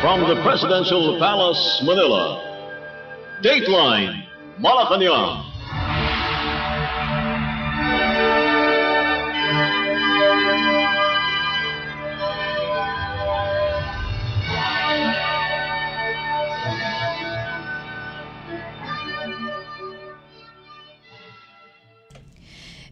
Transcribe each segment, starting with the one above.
From the Presidential Palace, Manila, Dateline Malacañang.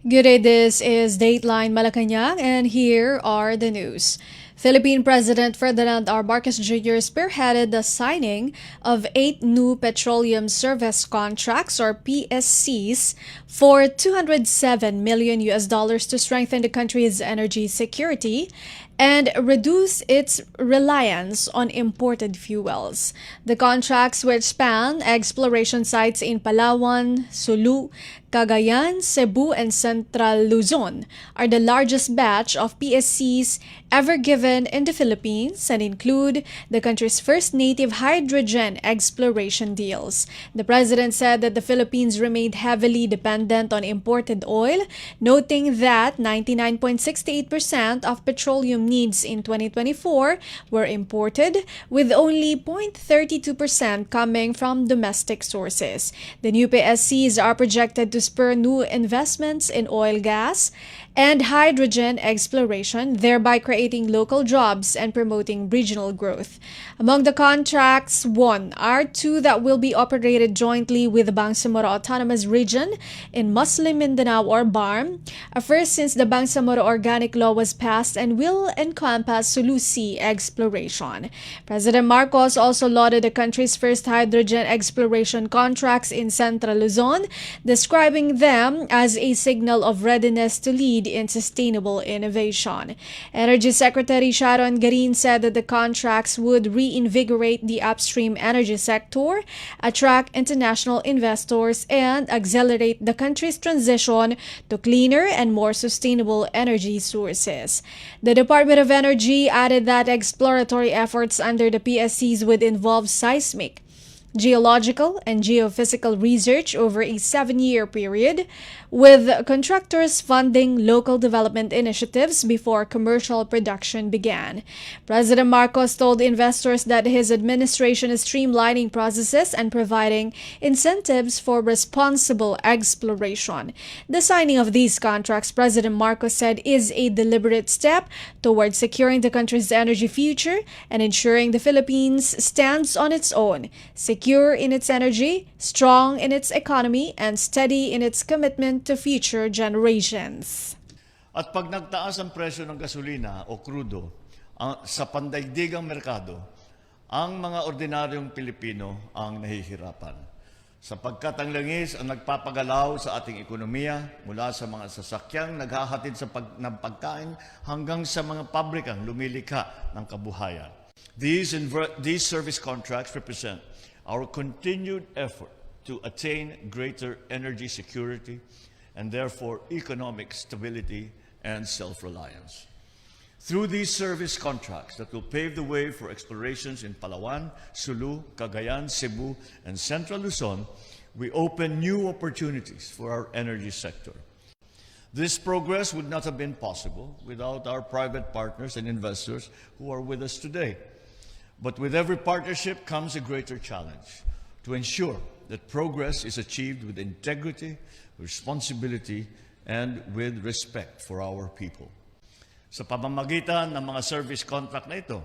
Good day, this is Dateline Malacañang, and here are the news. Philippine President Ferdinand R. Marcos Jr. spearheaded the signing of 8 new petroleum service contracts or PSCs for $207 million to strengthen the country's energy security and reduce its reliance on imported fuels. The contracts, which span exploration sites in Palawan, Sulu, Cagayan, Cebu, and Central Luzon, are the largest batch of PSCs ever given in the Philippines and include the country's first native hydrogen exploration deals. The president said that the Philippines remained heavily dependent on imported oil, noting that 99.68% of petroleum needs in 2024 were imported, with only 0.32% coming from domestic sources. The new PSCs are projected to spur new investments in oil, gas, and hydrogen exploration, thereby creating local jobs and promoting regional growth. Among the contracts won are 2 that will be operated jointly with the Bangsamoro Autonomous Region in Muslim Mindanao or BARM, a first since the Bangsamoro Organic Law was passed, and will encompass Sulu Sea exploration. President Marcos also lauded the country's first hydrogen exploration contracts in Central Luzon, describing them as a signal of readiness to lead in sustainable innovation. Energy Secretary Sharon Garin said that the contracts would reinvigorate the upstream energy sector, attract international investors, and accelerate the country's transition to cleaner and more sustainable energy sources. The Department of Energy added that exploratory efforts under the PSCs would involve seismic, geological, and geophysical research over a 7-year period, with contractors funding local development initiatives before commercial production began. President Marcos told investors that his administration is streamlining processes and providing incentives for responsible exploration. The signing of these contracts, President Marcos said, is a deliberate step towards securing the country's energy future and ensuring the Philippines stands on its own, secure in its energy, strong in its economy, and steady in its commitment to future generations. At pag nagtaas ang presyo ng gasolina o krudo sa pandaigdigang merkado, ang mga ordinaryong Pilipino ang nahihirapan. Sapagkat ang langis ang nagpapagalaw sa ating ekonomiya mula sa mga sasakyang naghahatid ng pagkain hanggang sa mga pabrikang lumilikha ng kabuhayan. These service contracts represent our continued effort to attain greater energy security and therefore economic stability and self-reliance. Through these service contracts that will pave the way for explorations in Palawan, Sulu, Cagayan, Cebu, and Central Luzon, we open new opportunities for our energy sector. This progress would not have been possible without our private partners and investors who are with us today. But with every partnership comes a greater challenge to ensure that progress is achieved with integrity, responsibility, and with respect for our people. Sa pamamagitan ng mga service contract na ito,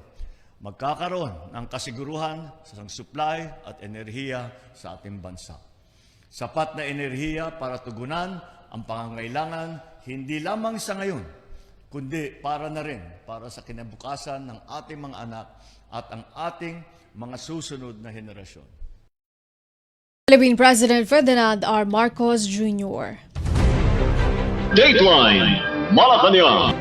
magkakaroon ng kasiguruhan sa supply at enerhiya sa ating bansa. Sapat na enerhiya para tugunan ang pangangailangan hindi lamang sa ngayon, kundi para na rin para sa kinabukasan ng ating mga anak at ang ating mga susunod na henerasyon. Philippine President Ferdinand R. Marcos Jr. Dateline Malacañang.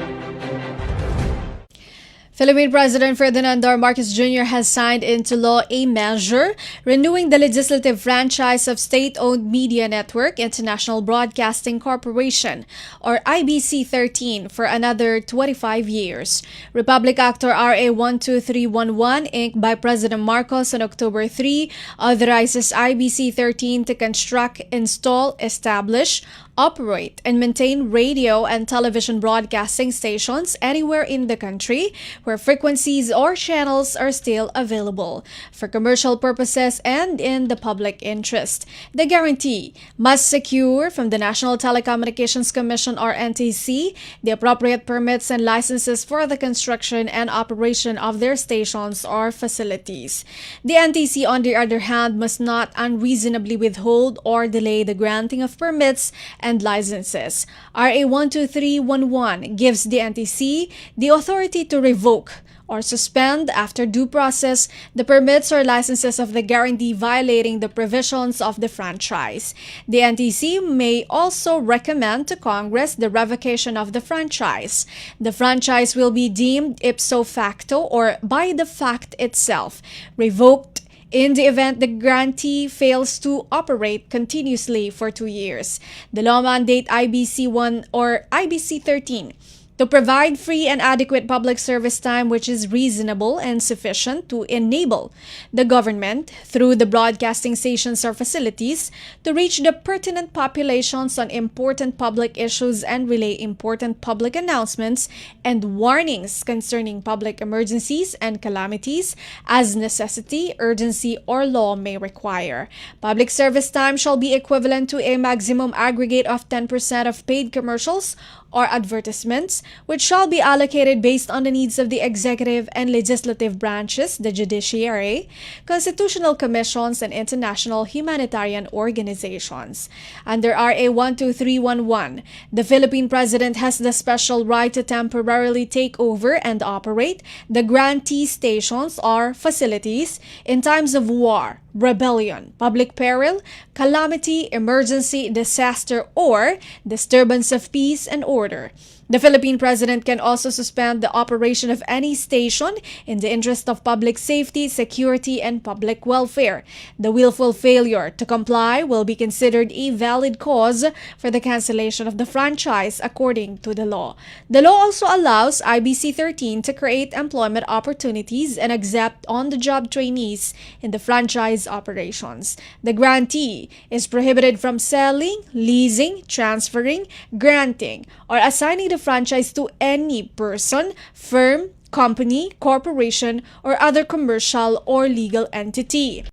Philippine President Ferdinand R. Marcos Jr. has signed into law a measure renewing the legislative franchise of state-owned media network International Broadcasting Corporation, or IBC 13, for another 25 years. Republic Act RA 12311, inked by President Marcos on October 3, authorizes IBC 13 to construct, install, establish, operate and maintain radio and television broadcasting stations anywhere in the country where frequencies or channels are still available for commercial purposes and in the public interest. The guarantee must secure from the National Telecommunications Commission or NTC the appropriate permits and licenses for the construction and operation of their stations or facilities. The NTC, on the other hand, must not unreasonably withhold or delay the granting of permits and licenses. RA 12311 gives the NTC the authority to revoke or suspend after due process the permits or licenses of the guarantee violating the provisions of the franchise. The NTC may also recommend to Congress the revocation of the franchise. The franchise will be deemed ipso facto or by the fact itself revoked in the event the grantee fails to operate continuously for 2 years. The law mandate IBC 1 or IBC 13 to provide free and adequate public service time which is reasonable and sufficient to enable the government, through the broadcasting stations or facilities, to reach the pertinent populations on important public issues and relay important public announcements and warnings concerning public emergencies and calamities as necessity, urgency, or law may require. Public service time shall be equivalent to a maximum aggregate of 10% of paid commercials or advertisements, which shall be allocated based on the needs of the executive and legislative branches, the judiciary, constitutional commissions, and international humanitarian organizations. Under RA 12311, the Philippine President has the special right to temporarily take over and operate the grantee stations or facilities in times of war, rebellion, public peril, calamity, emergency, disaster, or disturbance of peace and order. The Philippine President can also suspend the operation of any station in the interest of public safety, security, and public welfare. The willful failure to comply will be considered a valid cause for the cancellation of the franchise according to the law. The law also allows IBC 13 to create employment opportunities and accept on-the-job trainees in the franchise operations. The grantee is prohibited from selling, leasing, transferring, granting, or assigning the franchise to any person, firm, company, corporation, or other commercial or legal entity.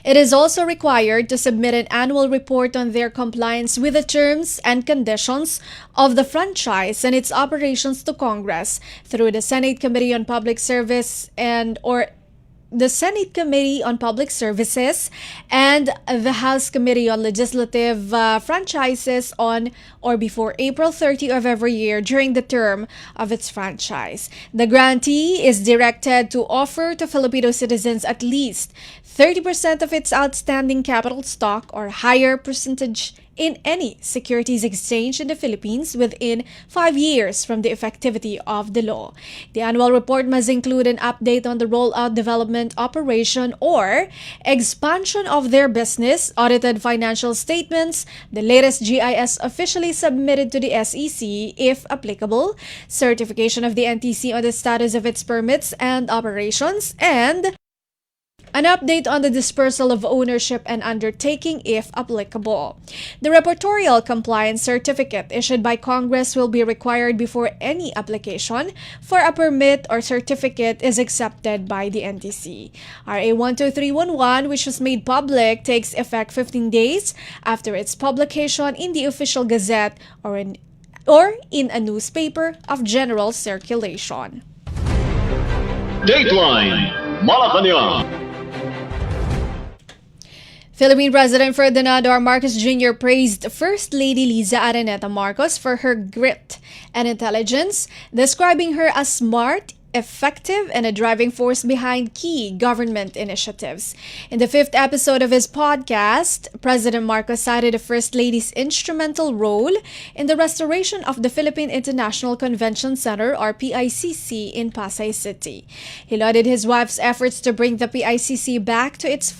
It is also required to submit an annual report on their compliance with the terms and conditions of the franchise and its operations to Congress through the Senate Committee on Public Service the Senate Committee on Public Services and the House Committee on Legislative Franchises on or before April 30 of every year during the term of its franchise. The grantee is directed to offer to Filipino citizens at least 30% of its outstanding capital stock or higher percentage in any securities exchange in the Philippines within 5 years from the effectivity of the law. The annual report must include an update on the rollout, development, operation, or expansion of their business, audited financial statements, the latest GIS officially submitted to the SEC if applicable, certification of the NTC on the status of its permits and operations, and an update on the dispersal of ownership and undertaking if applicable. The reportorial compliance certificate issued by Congress will be required before any application for a permit or certificate is accepted by the NTC. RA 12311, which was made public, takes effect 15 days after its publication in the Official Gazette or in a newspaper of general circulation. Dateline Malacañang. Philippine President Ferdinand R. Marcos Jr. praised First Lady Liza Araneta Marcos for her grit and intelligence, describing her as smart, effective, and a driving force behind key government initiatives. In the 5th episode of his podcast, President Marcos cited the First Lady's instrumental role in the restoration of the Philippine International Convention Center or PICC in Pasay City. He lauded his wife's efforts to bring the PICC back to its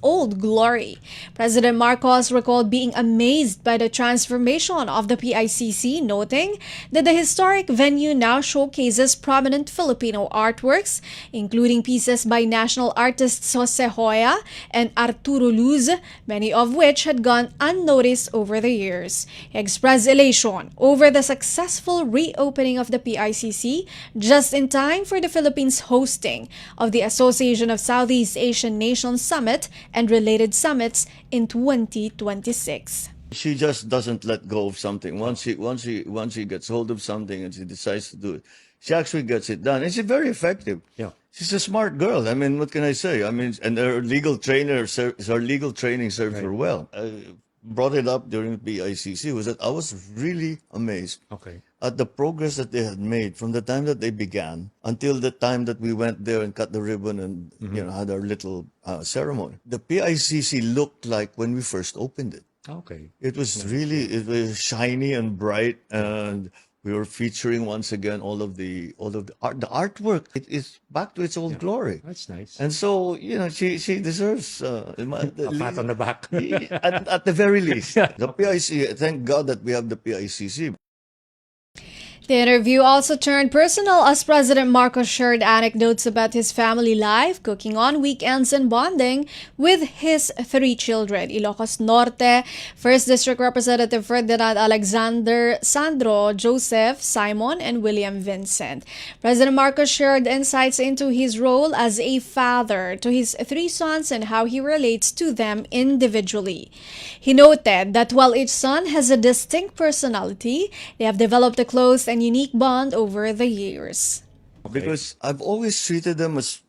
old glory. President Marcos recalled being amazed by the transformation of the PICC, noting that the historic venue now showcases prominent Filipino artworks, including pieces by national artists Jose Hoya and Arturo Luz, many of which had gone unnoticed over the years. He expressed elation over the successful reopening of the PICC just in time for the Philippines' hosting of the Association of Southeast Asian Nations Summit and related summits in 2026. She just doesn't let go of something. Once she gets hold of something and she decides to do it, she actually gets it done. And she's very effective. Yeah. She's a smart girl. I mean, what can I say? I mean, and her legal training served her well. I brought it up during BICC was that I was really amazed Okay. at the progress that they had made from the time that they began until the time that we went there and cut the ribbon and had our little ceremony. The PICC looked like when we first opened it. Okay. It was shiny and bright, and we were featuring once again all of the artwork. It is back to its old glory. That's nice. And so, she deserves A pat on the back. at the very least. The PICC, thank God that we have the PICC. The interview also turned personal as President Marcos shared anecdotes about his family life, cooking on weekends and bonding with his 3 children. Ilocos Norte, 1st District Representative Ferdinand Alexander, Sandro, Joseph, Simon, and William Vincent. President Marcos shared insights into his role as a father to his 3 sons and how he relates to them individually. He noted that while each son has a distinct personality, they have developed a close and unique bond over the years. Because I've always treated them as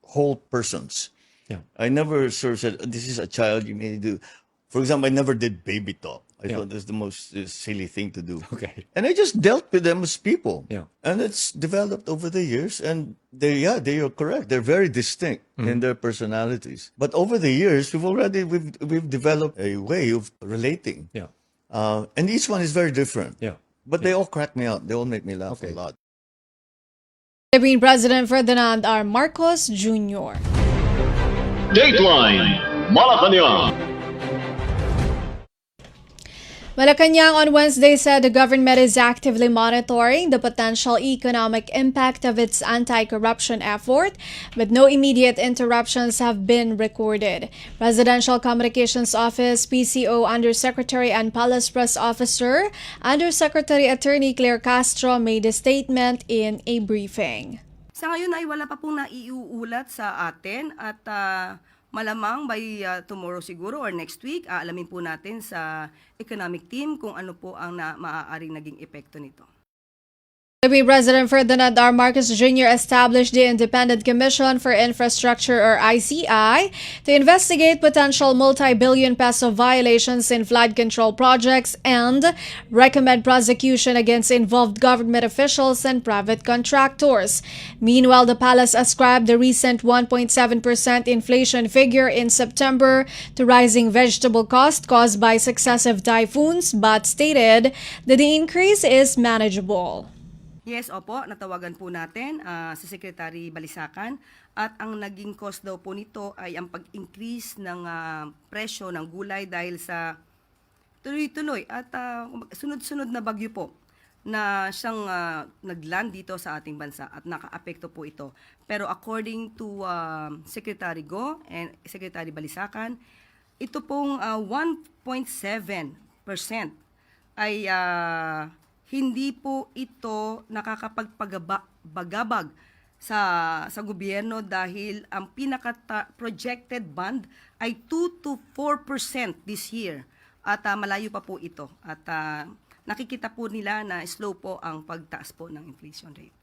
whole persons. Yeah. I never sort of said, this is a child you may do. For example, I never did baby talk. I thought that's the most silly thing to do. Okay. And I just dealt with them as people. Yeah. And it's developed over the years. And they are correct. They're very distinct in their personalities. But over the years, we've developed a way of relating. Yeah. And each one is very different. Yeah. But they all crack me out. They all make me laugh a lot. Philippine President Ferdinand R. Marcos Jr. Dateline Malacañang. Malacañang on Wednesday said the government is actively monitoring the potential economic impact of its anti-corruption effort, but no immediate interruptions have been recorded. Presidential Communications Office, PCO Undersecretary and Palace Press Officer, Undersecretary Attorney Claire Castro made a statement in a briefing. Sa ngayon ay wala pa pong naiuulat sa atin at malamang by tomorrow siguro or next week, aalamin po natin sa economic team kung ano po ang maaaring naging epekto nito. Philippine President Ferdinand R. Marcos Jr. established the Independent Commission for Infrastructure or ICI to investigate potential multi-billion peso violations in flood control projects and recommend prosecution against involved government officials and private contractors. Meanwhile, the palace ascribed the recent 1.7% inflation figure in September to rising vegetable costs caused by successive typhoons, but stated that the increase is manageable. Yes, opo, natawagan po natin si Secretary Balisacan at ang naging cost daw po nito ay ang pag-increase ng presyo ng gulay dahil sa tuloy-tuloy at sunod-sunod na bagyo po na siyang nagland dito sa ating bansa at naka-apekto po ito. Pero according to Secretary Go and Secretary Balisacan, ito pong 1.7% ay hindi po ito nakakapagpagabag sa gobyerno dahil ang pinaka-projected bond ay 2 to 4% this year. At malayo pa po ito. At nakikita po nila na slow po ang pagtaas po ng inflation rate.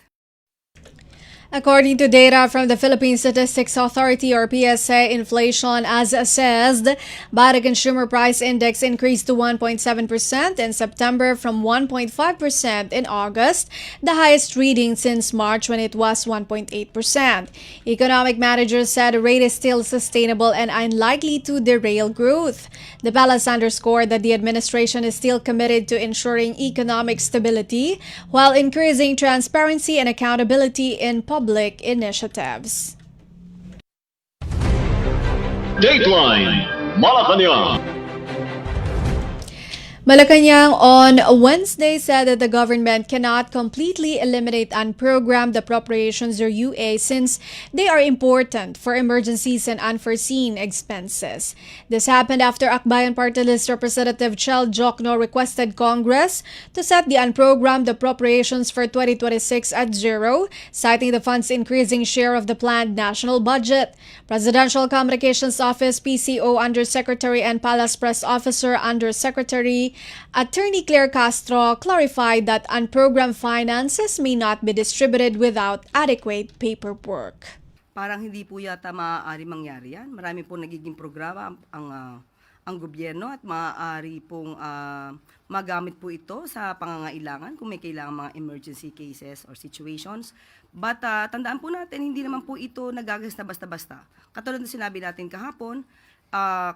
According to data from the Philippine Statistics Authority or PSA, inflation as assessed by the Consumer Price Index increased to 1.7% in September from 1.5% in August, the highest reading since March when it was 1.8%. Economic managers said the rate is still sustainable and unlikely to derail growth. The palace underscored that the administration is still committed to ensuring economic stability while increasing transparency and accountability in public initiatives. Dateline Malacañang. Malacañang on Wednesday said that the government cannot completely eliminate unprogrammed appropriations or UA since they are important for emergencies and unforeseen expenses. This happened after Akbayan Party List Representative Chel Jokno requested Congress to set the unprogrammed appropriations for 2026 at zero, citing the fund's increasing share of the planned national budget. Presidential Communications Office PCO Undersecretary and Palace Press Officer Undersecretary Attorney Claire Castro clarified that unprogrammed finances may not be distributed without adequate paperwork. Parang hindi po yata maaari mangyari yan. Marami pong nagiging programa ang gobyerno at maaari pong magamit po ito sa pangangailangan kung may kailangan mga emergency cases or situations. But tandaan po natin, hindi naman po ito nagagasta basta-basta. Katulad na sinabi natin kahapon,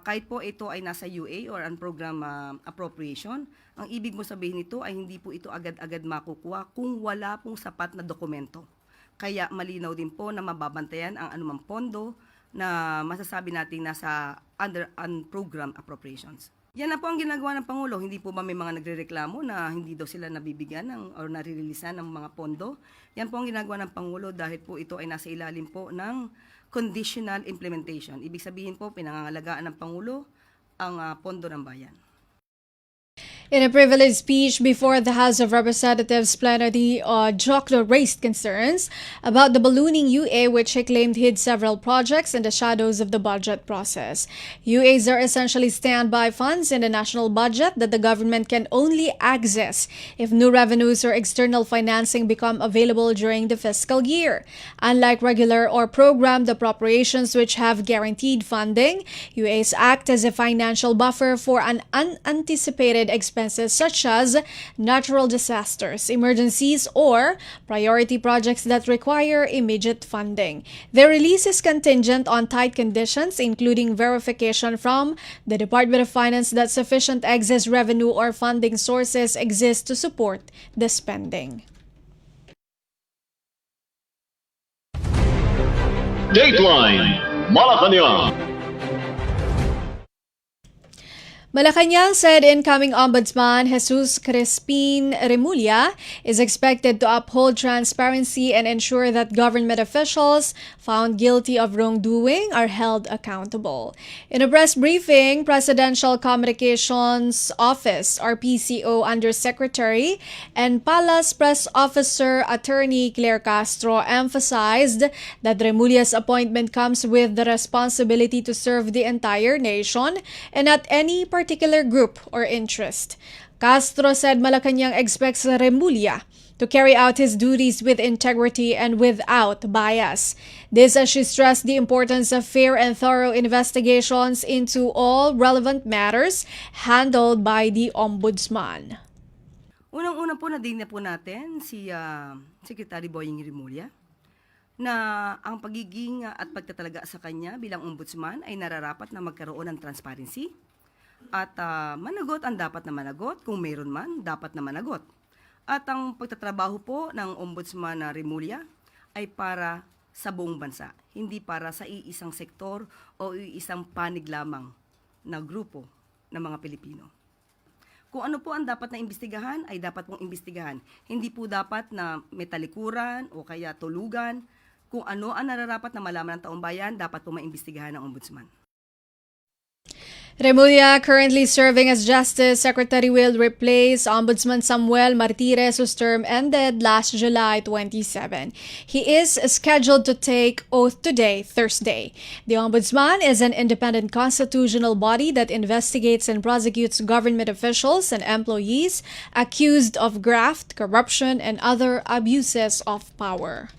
kahit po ito ay nasa UA or unprogrammed appropriation, ang ibig mo sabihin nito ay hindi po ito agad-agad makukuha kung wala pong sapat na dokumento. Kaya malinaw din po na mababantayan ang anumang pondo na masasabi natin nasa under unprogrammed appropriations. Yan na po ang ginagawa ng Pangulo. Hindi po ba may mga nagrereklamo na hindi daw sila nabibigyan or naririlisan ng mga pondo? Yan po ang ginagawa ng Pangulo dahil po ito ay nasa ilalim po ng conditional implementation. Ibig sabihin po, pinangangalagaan ng Pangulo ang pondo ng bayan. In a privileged speech before the House of Representatives plenary, Jokno raised concerns about the ballooning UA, which he claimed hid several projects in the shadows of the budget process. UAs are essentially standby funds in the national budget that the government can only access if new revenues or external financing become available during the fiscal year. Unlike regular or programmed appropriations which have guaranteed funding, UAs act as a financial buffer for an unanticipated expenses such as natural disasters, emergencies, or priority projects that require immediate funding. The release is contingent on tight conditions, including verification from the Department of Finance that sufficient excess revenue or funding sources exist to support the spending. Dateline Malacañang. Malacañang said incoming Ombudsman Jesus Crispin Remulla is expected to uphold transparency and ensure that government officials found guilty of wrongdoing are held accountable. In a press briefing, Presidential Communications Office or PCO Undersecretary and Palace Press Officer Attorney Claire Castro emphasized that Remulla's appointment comes with the responsibility to serve the entire nation and not any particular group or interest. Castro said Malacañang expects Remulla to carry out his duties with integrity and without bias. This as she stressed the importance of fair and thorough investigations into all relevant matters handled by the Ombudsman. Unang-una po na po natin si Secretary Boying Remulla na ang pagiging at pagtatalaga sa kanya bilang Ombudsman ay nararapat na magkaroon ng transparency. At managot ang dapat na managot, kung mayroon man, dapat na managot. At ang pagtatrabaho po ng Ombudsman na Remulla ay para sa buong bansa, hindi para sa iisang sektor o iisang panig lamang na grupo ng mga Pilipino. Kung ano po ang dapat na imbestigahan, ay dapat pong imbestigahan. Hindi po dapat na may talikuran o kaya tulugan. Kung ano ang nararapat na malaman ng taong bayan, dapat po maimbestigahan ng Ombudsman. Remulla, currently serving as Justice Secretary, will replace Ombudsman Samuel Martires, whose term ended last July 27. He is scheduled to take oath today, Thursday. The Ombudsman is an independent constitutional body that investigates and prosecutes government officials and employees accused of graft, corruption, and other abuses of power.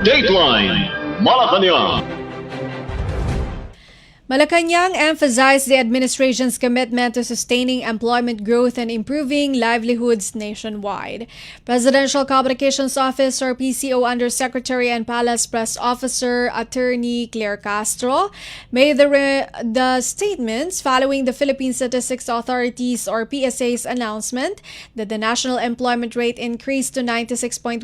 Dateline Malacañang. Malacañang emphasized the administration's commitment to sustaining employment growth and improving livelihoods nationwide. Presidential Communications Office or PCO Undersecretary and Palace Press Officer Attorney Claire Castro made the statements following the Philippine Statistics Authority's or PSA's announcement that the national employment rate increased to 96.1%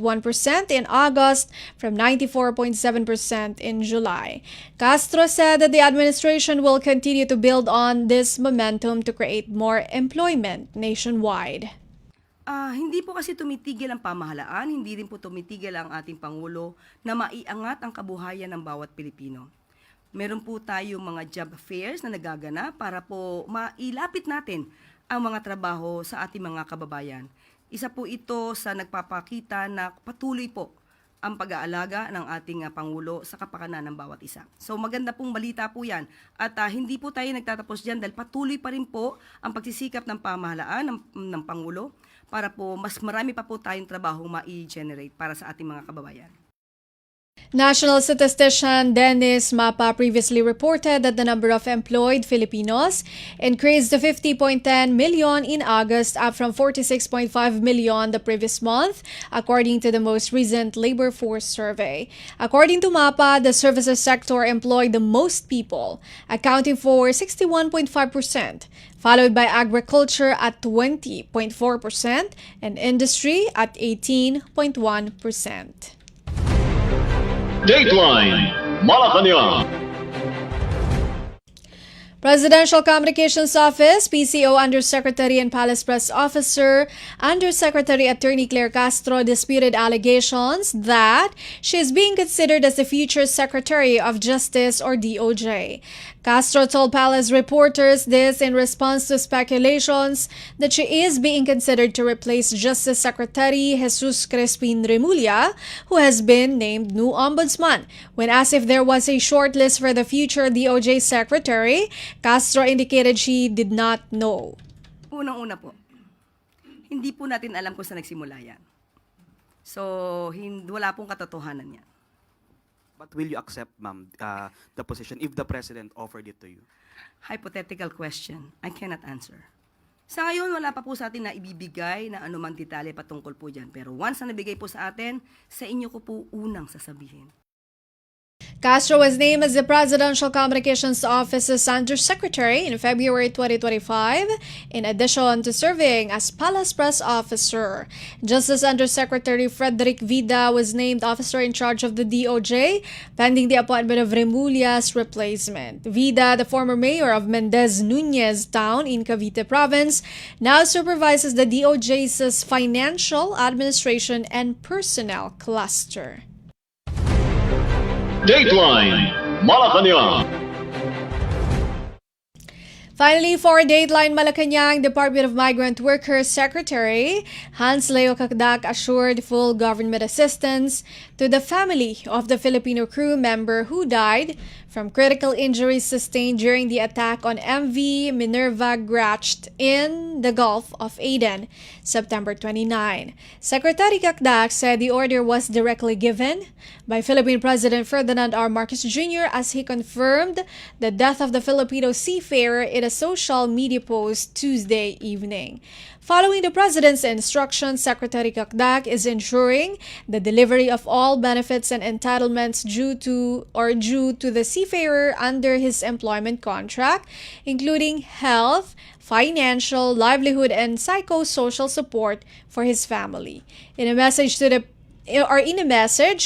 in August from 94.7% in July. Castro said that the administration administration will continue to build on this momentum to create more employment nationwide. Hindi po kasi tumitigil ang pamahalaan, hindi rin po tumitigil ang ating Pangulo na maiangat ang kabuhayan ng bawat Pilipino. Meron po tayong mga job fairs na nagaganap para po mailapit natin ang mga trabaho sa ating mga kababayan. Isa po ito sa nagpapakita na patuloy po ang pag-aalaga ng ating Pangulo sa kapakanan ng bawat isa. So maganda pong balita po yan. At hindi po tayo nagtatapos dyan dahil patuloy pa rin po ang pagsisikap ng pamahalaan ng Pangulo para po mas marami pa po tayong trabaho ma-generate para sa ating mga kababayan. National statistician Dennis Mapa previously reported that the number of employed Filipinos increased to 50.10 million in August, up from 46.5 million the previous month, according to the most recent labor force survey. According to Mapa, the services sector employed the most people, accounting for 61.5%, followed by agriculture at 20.4% and industry at 18.1%. Dateline Malacañang. Presidential Communications Office, PCO Undersecretary and Palace Press Officer, Undersecretary Attorney Claire Castro disputed allegations that she is being considered as the future Secretary of Justice or DOJ. Castro told Palace reporters this in response to speculations that she is being considered to replace Justice Secretary Jesus Crispin Remulla, who has been named new ombudsman. When asked if there was a shortlist for the future DOJ Secretary, Castro indicated she did not know. Unang-una po, hindi po natin alam kung saan nagsimula yan. So, wala pong katotohanan yan. But will you accept, ma'am, the position if the President offered it to you? Hypothetical question. I cannot answer. Sa ngayon, wala pa po sa atin na ibibigay na anumang detalye patungkol po dyan. Pero once na nabigay po sa atin, sa inyo ko po unang sasabihin. Castro was named as the Presidential Communications Office's Undersecretary in February 2025, in addition to serving as Palace Press Officer. Justice Undersecretary Frederick Vida was named officer in charge of the DOJ, pending the appointment of Remulla's replacement. Vida, the former mayor of Mendez Nunez Town in Cavite Province, now supervises the DOJ's financial, administration, and personnel cluster. Dateline Malacañang. Finally, for Dateline Malacañang, Department of Migrant Workers Secretary Hans Leo Cacdac assured full government assistance to the family of the Filipino crew member who died from critical injuries sustained during the attack on MV Minerva Gracht in the Gulf of Aden, September 29. Secretary Cacdac said the order was directly given by Philippine President Ferdinand R. Marcos Jr. as he confirmed the death of the Filipino seafarer in a social media post Tuesday evening. Following the President's instructions, Secretary Cacdac is ensuring the delivery of all benefits and entitlements due to the seafarer under his employment contract, including health, financial, livelihood, and psychosocial support for his family. In a message,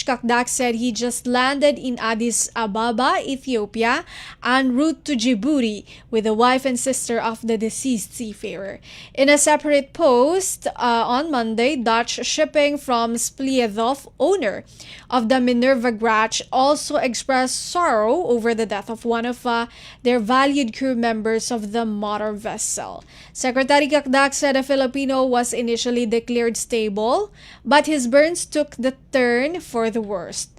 Cacdac said he just landed in Addis Ababa, Ethiopia, en route to Djibouti with the wife and sister of the deceased seafarer. In a separate post on Monday, Dutch Shipping from Spliedhof, owner of the Minerva Gracht, also expressed sorrow over the death of one of their valued crew members of the motor vessel. Secretary Cacdac said a Filipino was initially declared stable, but his burns took the turn for the worst.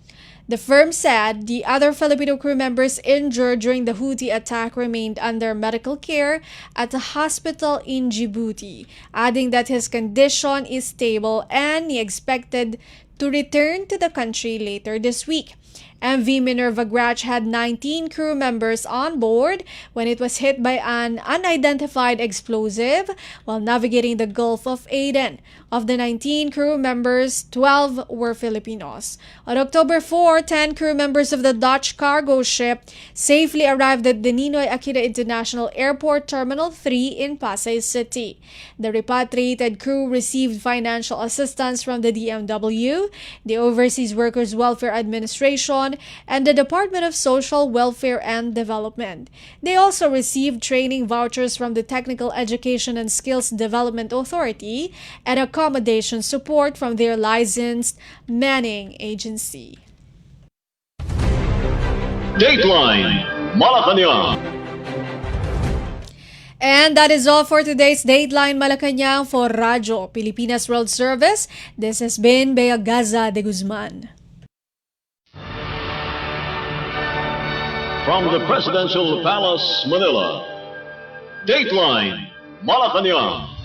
The firm said the other Filipino crew members injured during the Houthi attack remained under medical care at a hospital in Djibouti, adding that his condition is stable and he expected to return to the country later this week. MV Minerva Gracht had 19 crew members on board when it was hit by an unidentified explosive while navigating the Gulf of Aden. Of the 19 crew members, 12 were Filipinos. On October 4, 10 crew members of the Dutch cargo ship safely arrived at the Ninoy Aquino International Airport Terminal 3 in Pasay City. The repatriated crew received financial assistance from the DMW, the Overseas Workers Welfare Administration, Education and the Department of Social Welfare and Development. They also received training vouchers from the Technical Education and Skills Development Authority and accommodation support from their licensed Manning agency. Dateline Malacañang. And that is all for today's Dateline Malacañang for Radyo Pilipinas World Service. This has been Bea Gaza-de Guzman. From the Presidential Palace, Manila, Dateline Malacañang.